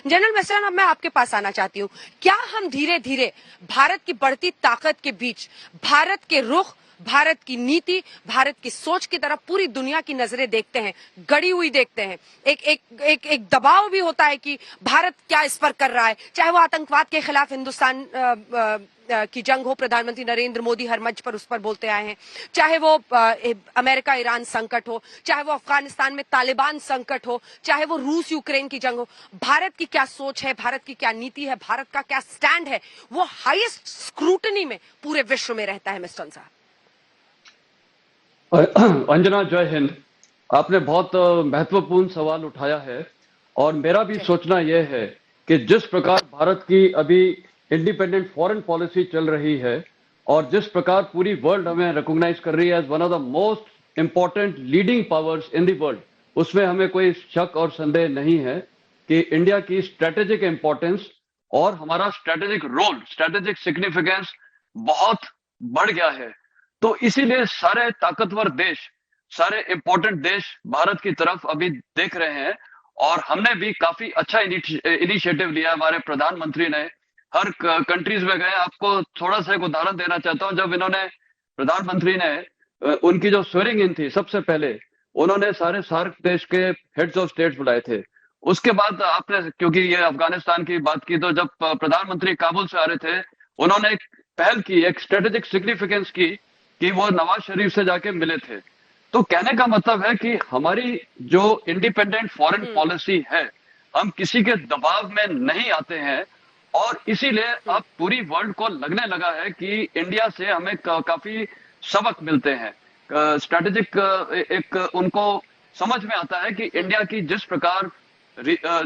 General मसलन, अब मैं आपके पास आना चाहती हूँ। क्या हम धीरे धीरे भारत की बढ़ती ताकत के बीच भारत के रुख, भारत की नीति, भारत की सोच की तरफ पूरी दुनिया की नजरें देखते हैं, गड़ी हुई देखते हैं? एक एक एक एक दबाव भी होता है कि भारत क्या इस पर कर रहा है, चाहे वो आतंकवाद के खिलाफ हिंदुस्तान की जंग हो, प्रधानमंत्री नरेंद्र मोदी हर मंच पर उस पर बोलते आए हैं, चाहे वो अमेरिका ईरान संकट हो, चाहे वो अफगानिस्तान में तालिबान संकट हो, चाहे वो रूस यूक्रेन की जंग हो। भारत की क्या सोच है, भारत की क्या नीति है, भारत का क्या स्टैंड है, वो हाईएस्ट स्क्रूटनी में पूरे विश्व में रहता है। मिस्टर साहब, अंजना, जय हिंद। आपने बहुत महत्वपूर्ण सवाल उठाया है और मेरा भी सोचना यह है कि जिस प्रकार भारत की अभी इंडिपेंडेंट फॉरेन पॉलिसी चल रही है और जिस प्रकार पूरी वर्ल्ड हमें रिकॉग्नाइज कर रही है as one of the most important leading powers in the world, उसमें हमें कोई शक और संदेह नहीं है कि इंडिया की स्ट्रेटेजिक इंपॉर्टेंस और हमारा स्ट्रेटेजिक रोल, स्ट्रेटेजिक सिग्निफिकेंस बहुत बढ़ गया है। तो इसीलिए सारे ताकतवर देश, सारे इंपॉर्टेंट देश भारत की तरफ अभी देख रहे हैं और हमने भी काफी अच्छा इनिशिएटिव लिया। हमारे प्रधानमंत्री ने हर कंट्रीज में गए। आपको थोड़ा सा एक उदाहरण देना चाहता हूं। जब इन्होंने, प्रधानमंत्री ने उनकी जो स्वेरिंग इन थी, सबसे पहले उन्होंने सारे सार्क देश के हेड्स ऑफ स्टेट्स बुलाए थे। उसके बाद आपने, क्योंकि ये अफगानिस्तान की बात की, तो जब प्रधानमंत्री काबुल से आ रहे थे, उन्होंने एक पहल की, एक स्ट्रेटेजिक सिग्निफिकेंस की कि वो नवाज शरीफ से जाके मिले थे। तो कहने का मतलब है कि हमारी जो इंडिपेंडेंट फॉरेन पॉलिसी है, हम किसी के दबाव में नहीं आते हैं और इसीलिए अब पूरी वर्ल्ड को लगने लगा है कि इंडिया से हमें काफी सबक मिलते हैं। स्ट्रेटेजिक एक उनको समझ में आता है कि इंडिया की जिस प्रकार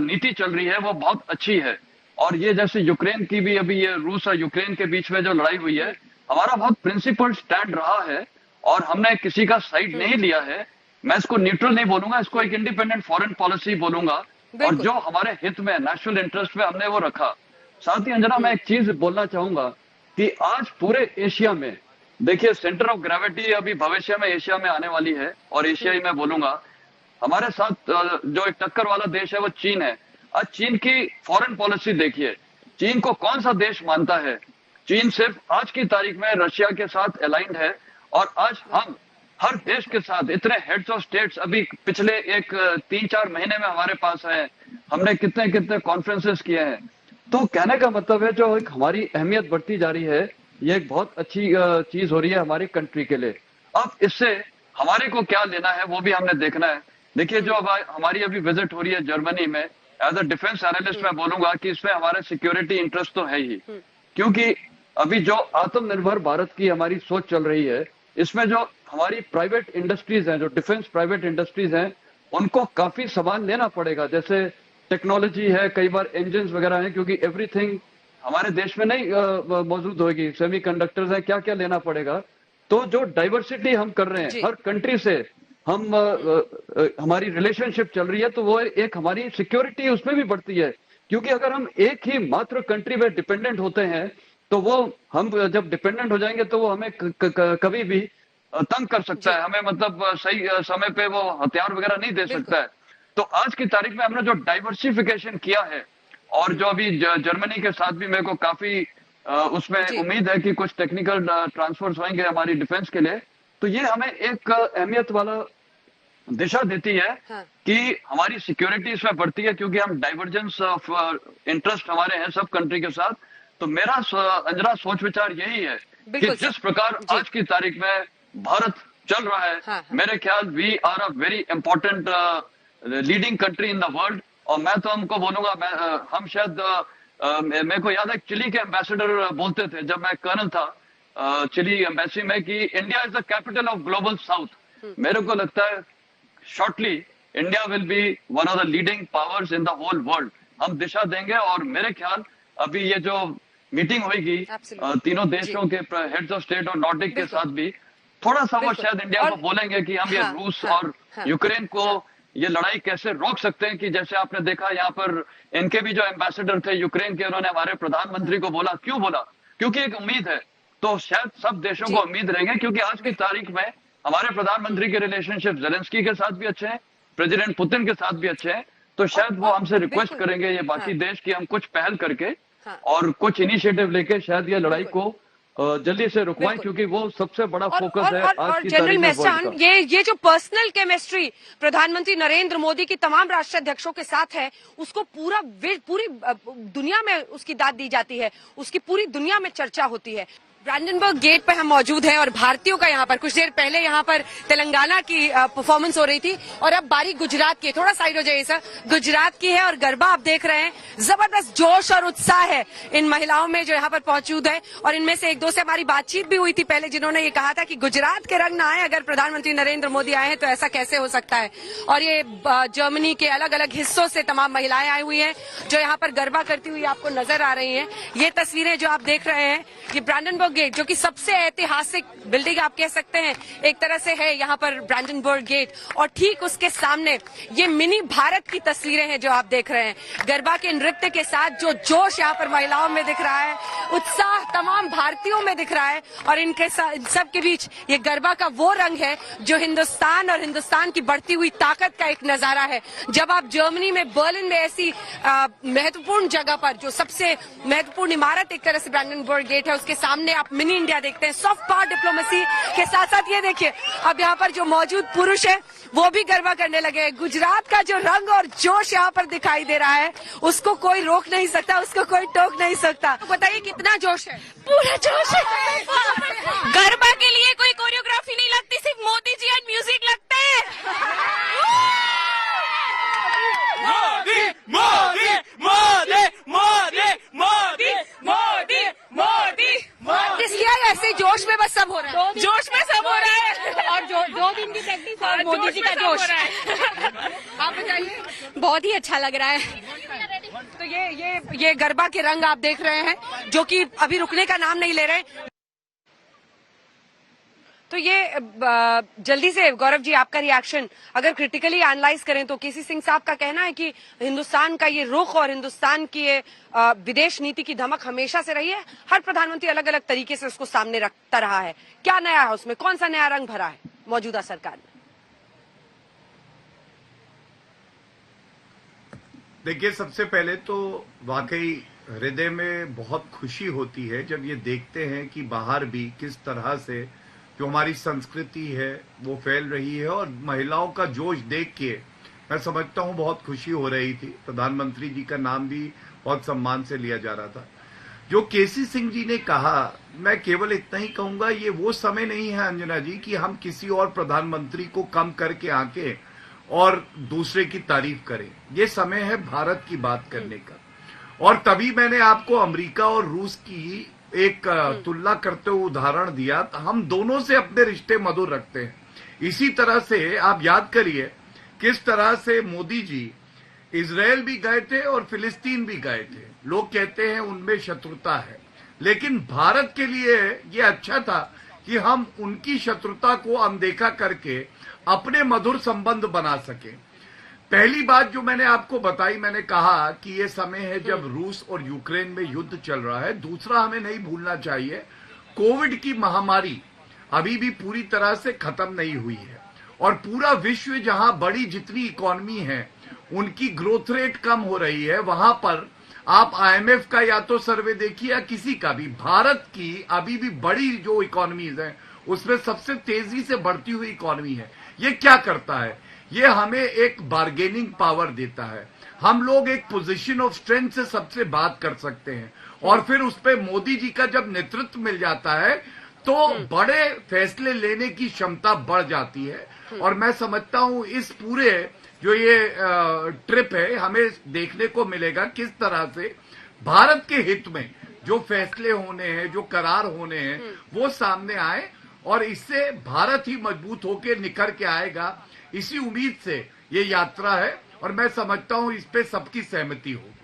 नीति चल रही है वो बहुत अच्छी है। और ये जैसे यूक्रेन की भी, अभी ये रूस और यूक्रेन के बीच में जो लड़ाई हुई है, हमारा बहुत प्रिंसिपल स्टैंड रहा है और हमने किसी का साइड नहीं लिया है। मैं इसको न्यूट्रल नहीं बोलूंगा, इसको एक इंडिपेंडेंट फॉरेन पॉलिसी बोलूंगा और जो हमारे हित में, नेशनल इंटरेस्ट में हमने वो रखा। साथ ही अंजना, मैं एक चीज बोलना चाहूंगा कि आज पूरे एशिया में देखिए, सेंटर ऑफ ग्रेविटी अभी भविष्य में एशिया में आने वाली है और एशिया ही मैं बोलूंगा। हमारे साथ जो एक टक्कर वाला देश है वो चीन है। आज चीन की फॉरेन पॉलिसी देखिए, चीन को कौन सा देश मानता है? चीन सिर्फ आज की तारीख में रशिया के साथ अलाइंड है और आज हम हर देश के साथ इतने हेड्स ऑफ स्टेट्स अभी पिछले एक 3-4 महीने में हमारे पास आए। हमने कितने कितने कॉन्फ्रेंसेस किए हैं। तो कहने का मतलब है, जो एक हमारी अहमियत बढ़ती जा रही है, ये एक बहुत अच्छी चीज हो रही है हमारी कंट्री के लिए। अब इससे हमारे को क्या लेना है वो भी हमने देखना है। देखिए, जो अब हमारी अभी विजिट हो रही है जर्मनी में, एज अ डिफेंस एनालिस्ट मैं बोलूंगा कि इसमें हमारा सिक्योरिटी इंटरेस्ट तो है ही, क्योंकि अभी जो आत्मनिर्भर भारत की हमारी सोच चल रही है, इसमें जो हमारी प्राइवेट इंडस्ट्रीज हैं, जो डिफेंस प्राइवेट इंडस्ट्रीज हैं, उनको काफी सामान लेना पड़ेगा। जैसे टेक्नोलॉजी है, कई बार इंजन वगैरह हैं, क्योंकि एवरीथिंग हमारे देश में नहीं मौजूद होगी। सेमीकंडक्टर्स है, क्या क्या लेना पड़ेगा। तो जो डाइवर्सिटी हम कर रहे हैं, हर कंट्री से हम हमारी रिलेशनशिप चल रही है, तो वो एक हमारी सिक्योरिटी उसमें भी बढ़ती है। क्योंकि अगर हम एक ही मात्र कंट्री में डिपेंडेंट होते हैं, तो वो हम जब डिपेंडेंट हो जाएंगे तो वो हमें कभी भी तंग कर सकता है, हमें मतलब सही समय पे वो हथियार वगैरह नहीं दे सकता है। तो आज की तारीख में हमने जो डाइवर्सिफिकेशन किया है और जो अभी जर्मनी के साथ भी मेरे को काफी उसमें उम्मीद है कि कुछ टेक्निकल ट्रांसफर्स होंगे हमारी डिफेंस के लिए, तो ये हमें एक अहमियत वाला दिशा देती है कि हमारी सिक्योरिटी इसमें बढ़ती है, क्योंकि हम डाइवर्जेंस ऑफ इंटरेस्ट हमारे हैं सब कंट्री के साथ। तो मेरा अंजना सोच विचार यही है कि जिस प्रकार आज की तारीख में भारत चल रहा है, मेरे ख्याल we are a very important leading country in the world. और मैं तो हमको बोलूंगा, हम शायद मेरे को याद है चिली के एम्बेसडर बोलते थे जब मैं कर्नल था चिली एम्बेसी में, कि India is the capital of global south. मेरे को लगता है shortly India will be one of the leading powers in the whole world. हम दिशा देंगे और मेरे ख्याल अभी ये जो मीटिंग होगी तीनों देशों के हेड्स ऑफ स्टेट और नॉर्डिक के साथ भी, थोड़ा सा वो शायद इंडिया को बोलेंगे कि हम ये रूस और यूक्रेन को ये लड़ाई कैसे रोक सकते हैं। कि जैसे आपने देखा यहाँ पर इनके भी जो एम्बेसडर थे यूक्रेन के, उन्होंने हमारे प्रधानमंत्री को बोला। क्यों बोला? क्योंकि एक उम्मीद है। तो शायद सब देशों को उम्मीद रहेंगे, क्योंकि आज की तारीख में हमारे प्रधानमंत्री के रिलेशनशिप जेलेंस्की के साथ भी अच्छे हैं, प्रेसिडेंट पुतिन के साथ भी अच्छे हैं। तो शायद वो हमसे रिक्वेस्ट बिल्कुल। करेंगे ये बाकी हाँ। देश की हम कुछ पहल करके हाँ। और कुछ इनिशिएटिव लेके शायद ये लड़ाई को जल्दी से रुकवाएं, बिल्कुल। क्योंकि वो सबसे बड़ा फोकस है आज की जनरल तारीख में वर्ल्ड मेहसान, का। ये जो पर्सनल केमिस्ट्री प्रधानमंत्री नरेंद्र मोदी की तमाम राष्ट्राध्यक्षों के साथ है, उसको पूरी दुनिया में उसकी दाद दी जाती है, उसकी पूरी दुनिया में चर्चा होती है। ब्रांडनबर्ग गेट पर हम मौजूद हैं और भारतीयों का यहाँ पर कुछ देर पहले यहाँ पर तेलंगाना की परफॉर्मेंस हो रही थी और अब बारी गुजरात की। थोड़ा साइड हो जाइए सर। गुजरात की है और गरबा आप देख रहे हैं। जबरदस्त जोश और उत्साह है इन महिलाओं में जो यहाँ पर मौजूद है और इनमें से एक दो से हमारी बातचीत भी हुई थी पहले, जिन्होंने ये कहा था कि गुजरात के रंग ना आए अगर प्रधानमंत्री नरेंद्र मोदी आए हैं तो ऐसा कैसे हो सकता है। और ये जर्मनी के अलग अलग हिस्सों से तमाम महिलाएं आई हुई हैं जो यहाँ पर गरबा करती हुई आपको नजर आ रही हैं। ये तस्वीरें जो आप देख रहे हैं, ये ब्रांडनबर्ग गेट जो कि सबसे ऐतिहासिक बिल्डिंग आप कह सकते हैं एक तरह से है यहाँ पर ब्रांडनबर्ग गेट, और ठीक उसके सामने ये मिनी भारत की तस्वीरें हैं जो आप देख रहे हैं। गरबा के नृत्य के साथ जो जोश यहाँ पर महिलाओं में दिख रहा है, उत्साह तमाम भारतीयों में दिख रहा है और इनके सबके बीच ये गरबा का वो रंग है जो हिंदुस्तान और हिंदुस्तान की बढ़ती हुई ताकत का एक नजारा है। जब आप जर्मनी में बर्लिन में ऐसी महत्वपूर्ण जगह पर, जो सबसे महत्वपूर्ण इमारत एक तरह से ब्रांडनबर्ग गेट है, उसके सामने आप मिनी इंडिया देखते हैं। सॉफ्ट पावर डिप्लोमेसी के साथ साथ ये देखिए अब यहाँ पर जो मौजूद पुरुष है वो भी गरबा करने लगे हैं। गुजरात का जो रंग और जोश यहाँ पर दिखाई दे रहा है उसको कोई रोक नहीं सकता, उसको कोई टोक नहीं सकता। बताइए कितना जोश है? पूरा जोश है। गरबा के लिए कोई कोरियोग्राफी नहीं लगती, सिर्फ मोदी जी और म्यूजिक लगता है। मोदी मोदी मोदी मोदी मोदी मोदी मोदी प्रैक्टिस किया है ऐसे जोश में बस सब हो रहा है। जोश में सब हो रहा है और जो 2 दिन की प्रैक्टिस और मोदी जी का जोश। आप बताइए। बहुत ही अच्छा लग रहा है। तो ये गरबा के रंग आप देख रहे हैं जो कि अभी रुकने का नाम नहीं ले रहे। तो ये जल्दी से गौरव जी आपका रिएक्शन अगर क्रिटिकली एनालाइज करें तो केसी सिंह साहब का कहना है कि हिंदुस्तान का ये रुख और हिंदुस्तान की ये विदेश नीति की धमक हमेशा से रही है, हर प्रधानमंत्री अलग अलग तरीके से उसको सामने रखता रहा है। क्या नया है उसमें, कौन सा नया रंग भरा है मौजूदा सरकार ने? देखिए, सबसे पहले तो वाकई हृदय में बहुत खुशी होती है जब ये देखते हैं कि बाहर भी किस तरह से जो हमारी संस्कृति है वो फैल रही है, और महिलाओं का जोश देख के मैं समझता हूँ बहुत खुशी हो रही थी। प्रधानमंत्री जी का नाम भी बहुत सम्मान से लिया जा रहा था। जो केसी सिंह जी ने कहा, मैं केवल इतना ही कहूंगा, ये वो समय नहीं है अंजना जी कि हम किसी और प्रधानमंत्री को कम करके आके और दूसरे की तारीफ करें। ये समय है भारत की बात करने का। और तभी मैंने आपको अमेरिका और रूस की एक तुलना करते हुए उदाहरण दिया। हम दोनों से अपने रिश्ते मधुर रखते हैं। इसी तरह से आप याद करिए किस तरह से मोदी जी इजराइल भी गए थे और फिलिस्तीन भी गए थे। लोग कहते हैं उनमें शत्रुता है, लेकिन भारत के लिए ये अच्छा था कि हम उनकी शत्रुता को अनदेखा करके अपने मधुर संबंध बना सके। पहली बात जो मैंने आपको बताई, मैंने कहा कि ये समय है जब रूस और यूक्रेन में युद्ध चल रहा है। दूसरा, हमें नहीं भूलना चाहिए कोविड की महामारी अभी भी पूरी तरह से खत्म नहीं हुई है, और पूरा विश्व जहां बड़ी जितनी इकोनॉमी है उनकी ग्रोथ रेट कम हो रही है, वहां पर आप आईएमएफ का या तो सर्वे देखिए या किसी का भी, भारत की अभी भी बड़ी जो इकोनॉमीज है उसमें सबसे तेजी से बढ़ती हुई इकोनॉमी है। ये क्या करता है? ये हमें एक बार्गेनिंग पावर देता है। हम लोग एक पोजीशन ऑफ स्ट्रेंथ से सबसे बात कर सकते हैं, और फिर उस पे मोदी जी का जब नेतृत्व मिल जाता है तो बड़े फैसले लेने की क्षमता बढ़ जाती है। और मैं समझता हूं इस पूरे जो ये ट्रिप है, हमें देखने को मिलेगा किस तरह से भारत के हित में जो फैसले होने हैं, जो करार होने हैं, वो सामने आए, और इससे भारत ही मजबूत होकर निखर के आएगा। इसी उम्मीद से ये यात्रा है, और मैं समझता हूं इस पे सबकी सहमति होगी।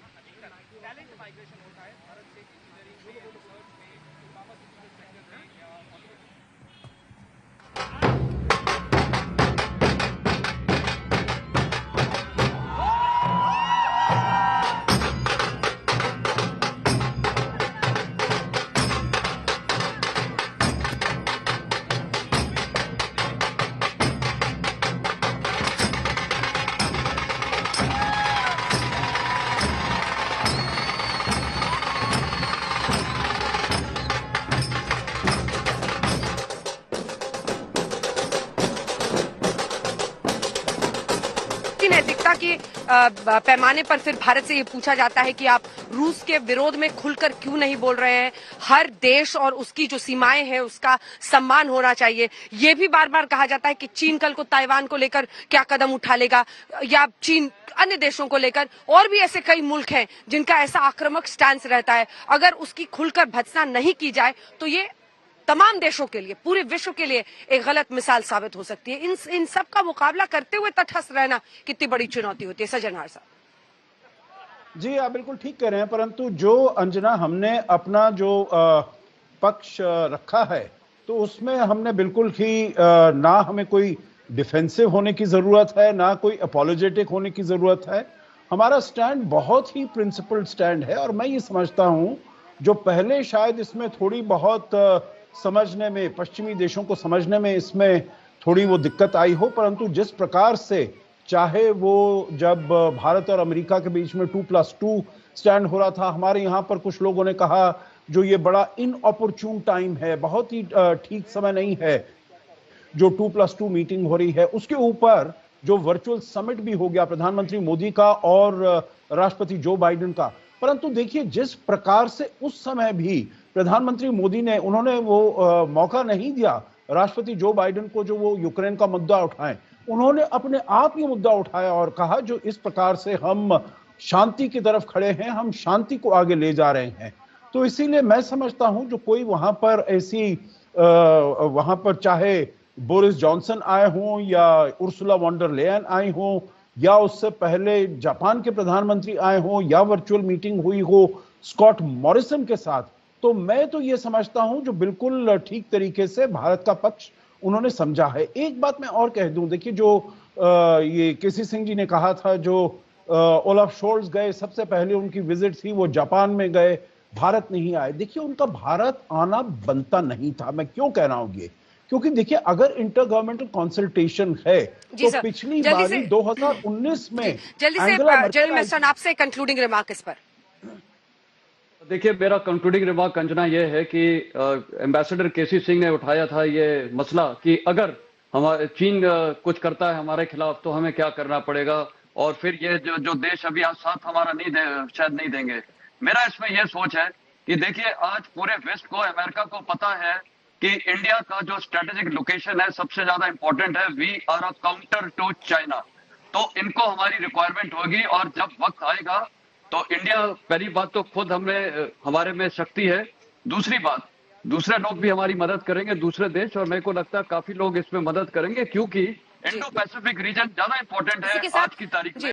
के पैमाने पर फिर भारत से ये पूछा जाता है कि आप रूस के विरोध में खुलकर क्यों नहीं बोल रहे हैं। हर देश और उसकी जो सीमाएं हैं उसका सम्मान होना चाहिए। ये भी बार बार कहा जाता है कि चीन कल को ताइवान को लेकर क्या कदम उठा लेगा, या चीन अन्य देशों को लेकर, और भी ऐसे कई मुल्क हैं जिनका ऐसा आक्रामक स्टैंस रहता है। अगर उसकी खुलकर भत्सना नहीं की जाए तो ये तमाम देशों के लिए, पूरे विश्व के लिए एक गलत मिसाल साबित हो सकती है। इन सब का मुकाबला करते हुए तटस्थ रहना कितनी बड़ी चुनौती होती है। सज्जनहार साहब जी, आप बिल्कुल ठीक कह रहे हैं, परंतु जो अंजना हमने अपना जो पक्ष रखा है तो उसमें हमने बिल्कुल ही ना हमें कोई डिफेंसिव होने की जरूरत है, ना कोई अपोलोजेटिक होने की जरूरत है। हमारा स्टैंड बहुत ही प्रिंसिपल्ड स्टैंड है, और मैं ये समझता हूं जो पहले शायद इसमें थोड़ी बहुत समझने में, पश्चिमी देशों को समझने में इसमें थोड़ी वो दिक्कत आई हो, परंतु जिस प्रकार से चाहे वो जब भारत और अमेरिका के बीच में 2+2 स्टैंड हो रहा था, हमारे यहाँ पर कुछ लोगों ने कहा जो ये बड़ा इनऑपरचून टाइम है, बहुत ही ठीक समय नहीं है जो 2+2 मीटिंग हो रही है। उसके ऊपर जो वर्चुअल समिट भी हो गया प्रधानमंत्री मोदी का और राष्ट्रपति जो बाइडेन का, परंतु देखिए जिस प्रकार से उस समय भी प्रधानमंत्री मोदी ने, उन्होंने वो मौका नहीं दिया राष्ट्रपति जो बाइडेन को जो वो यूक्रेन का मुद्दा उठाएं, उन्होंने अपने आप ये मुद्दा उठाया और कहा जो इस प्रकार से हम शांति की तरफ खड़े हैं, हम शांति को आगे ले जा रहे हैं। तो इसीलिए मैं समझता हूं जो कोई वहां पर ऐसी वहां पर चाहे बोरिस जॉनसन आए हों या उर्सुला वॉन डर लेयन आई हों या उससे पहले जापान के प्रधानमंत्री आए हों या वर्चुअल मीटिंग हुई हो स्कॉट मॉरिसन के साथ, तो मैं तो ये समझता हूं जो बिल्कुल ठीक तरीके से भारत का पक्ष उन्होंने समझा है। एक बात मैं और कह दूं, देखिए जो ये केसी सिंह जी ने कहा था जो ओलाफ शोल्स गए, सबसे पहले उनकी विजिट थी वो जापान में गए, भारत नहीं आए। देखिए उनका भारत आना बनता नहीं था। मैं क्यों कह रहा हूं ये, क्योंकि देखिए अगर इंटर गवर्नमेंटल कंसल्टेशन है तो पिछली बारी 2019 में जल्दी से आपसे कंक्लूडिंग रिमार्क इस पर। देखिए मेरा कंक्लूडिंग रिमार्क अंजना ये है कि एम्बेसडर केसी सिंह ने उठाया था ये मसला कि अगर हमारे चीन कुछ करता है हमारे खिलाफ तो हमें क्या करना पड़ेगा, और फिर ये जो देश अभी आज साथ हमारा शायद नहीं देंगे। मेरा इसमें यह सोच है कि देखिए आज पूरे वेस्ट को, अमेरिका को पता है कि इंडिया का जो स्ट्रेटेजिक लोकेशन है सबसे ज्यादा इंपॉर्टेंट है। We are a counter to China, तो इनको हमारी रिक्वायरमेंट होगी, और जब वक्त आएगा तो इंडिया, पहली बात तो खुद हमारे में शक्ति है, दूसरी बात दूसरे लोग भी हमारी मदद करेंगे, दूसरे देश, और मेरे को लगता है काफी लोग इसमें मदद करेंगे, क्योंकि इंडो पैसिफिक रीजन ज्यादा इंपॉर्टेंट है आज की तारीख में।